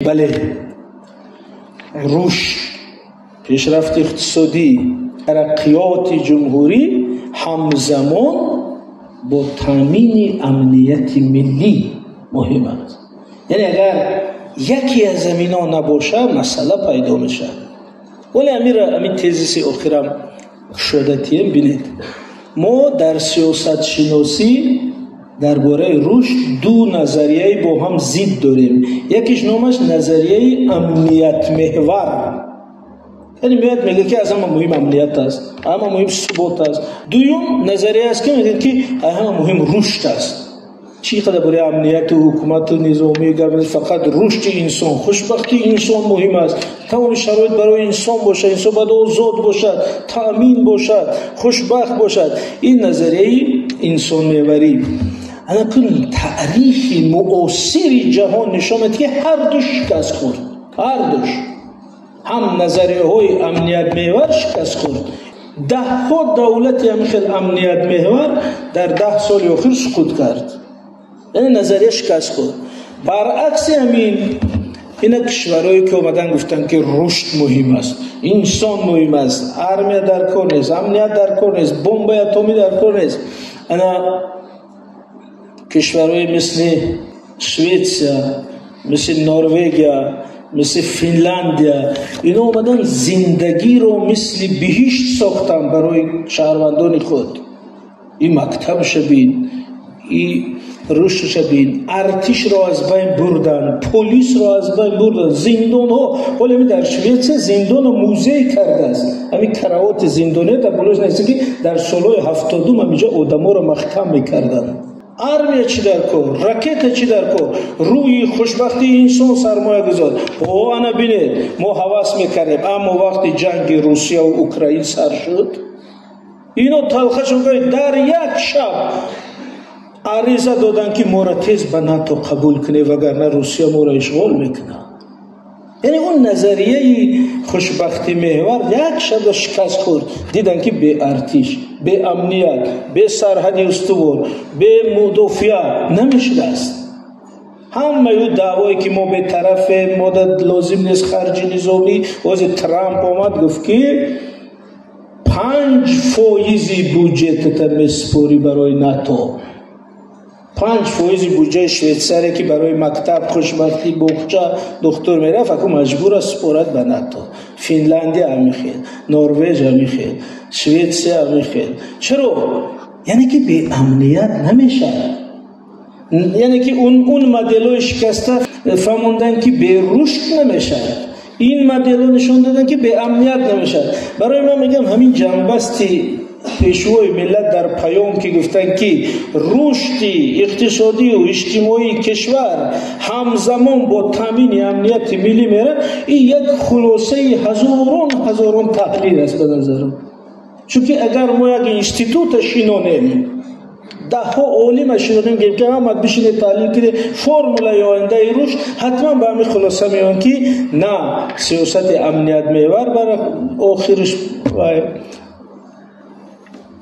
بله، رشد، پیشرفت اقتصادی، ترقیات جمهوری همزمان با تامین امنیت ملی مهم است. یعنی اگر یکی از زمینا نباشه مسئله پیدا میشه. ولی امیر تزیس آخرم شدتیم بینید، ما در سیاست شناسی درباره رشد دو نظریه با هم ضد داریم. یکیش نامش نظریه امنیت محور، یعنی میگه که از همه مهم امنیت است، همه مهم ثبات است. دوم نظریه است که میگه که همه مهم رشد است. چی قدر برای امنیت و حکومت و نظامی گفت فقط رشد انسان، خوشبختی انسان مهم است. تمام شرایط برای انسان باشه، انسان باید آزاد باشد، تامین باشد، خوشبخت باشد. این نظریه انسان محوری. انا کل تاریخ معاصر جهان نشان میده که هر دو شکست خورد. هر دوش، هم نظریه های امنیت محور شکست خورد. 10 ها دولت همخیل امنیت محور در 10 سال اخیر سقوط کرد. این نظریه شکست خورد. برعکس همین اینا کشورهایی که اومدن گفتن که رشد مهم است، انسان مهم است، ارمیه در کار نیست، امنیت در کار نیست، بمب اتمی در کار نیست. انا کشورهای مثل سوئیسریا، مثل نروژ، مثل فنلاندیا، اینا اومدن زندگی رو مثل بهشت ساختن برای شهروندان خود. این مکتب شبین، این رشد شبین، ارتش رو از بین بردن، پلیس رو از بین بردن، زندان ها. ولی در سوئیس زندان رو موزه کرده است. همین کراوات زندانه در بلوش نیست که در سالهای 70 همینجا آدما رو محکم میکردن. ارمیه چی در کار، راکت چی در کار، روی خوشبختی انسان سرمایه گذار. او انا بینید ما حواس میکردیم، اما وقتی جنگ روسیه و اوکراین سر شد اینو تلخشون کنید در یک شب عریضه دادن که ما را تیز به ناتو قبول کنه وگرنه روسیه ما را اشغال میکنه. یعنی اون نظریه خوشبختی محور یک شب شکست خورد. دیدن که به ارتش، به امنیت، به سرحد استوار، به مدافع نمیشه است. همه اون دعوایی که ما به طرف مدت لازم نیست خرج نظامی، واز ترامپ آمد گفت که 5% بودجه تا مسپوری برای ناتو، 5% بودجه شویتزاری که برای مکتب، خوشبختی، بخچه، دکتر میره فکر مجبور است سپارت به ناتو. فنلاندی هم میخواد، نروژ هم میخواد، سوئیسریا هم میخواد. چرا؟ یعنی که به امنیت نمیشه. یعنی که اون مدل‌های شکسته فهموندن که به رشد نمیشه. این مدل‌ها نشون دادن که به امنیت نمیشه. برای من میگم همین جنبستی پیشوای ملت در پیام که گفتن که رشد اقتصادی و اجتماعی کشور همزمان با تامین امنیت ملی میره، این یک خلاصه هزاران تحلیل است به نظرم. چون که اگر ما یک اینستیتوت شنونیم، 10 ها عالم شنونیم که همت بشینه تحلیل کنه فرمولای آینده رشد، حتما به همین خلاصه میان که نه سیاست امنیت محور برای آخرش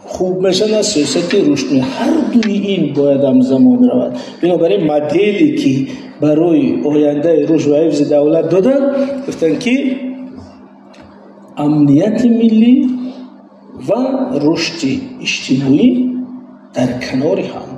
خوب میشه، نه سیاست رشد. هر دوی این باید همزمان رود. بنابراین مدلی که برای آینده رشد و حفظ دولت دادن گفتن که امنیت ملی و رشد اجتماعی در کنار هم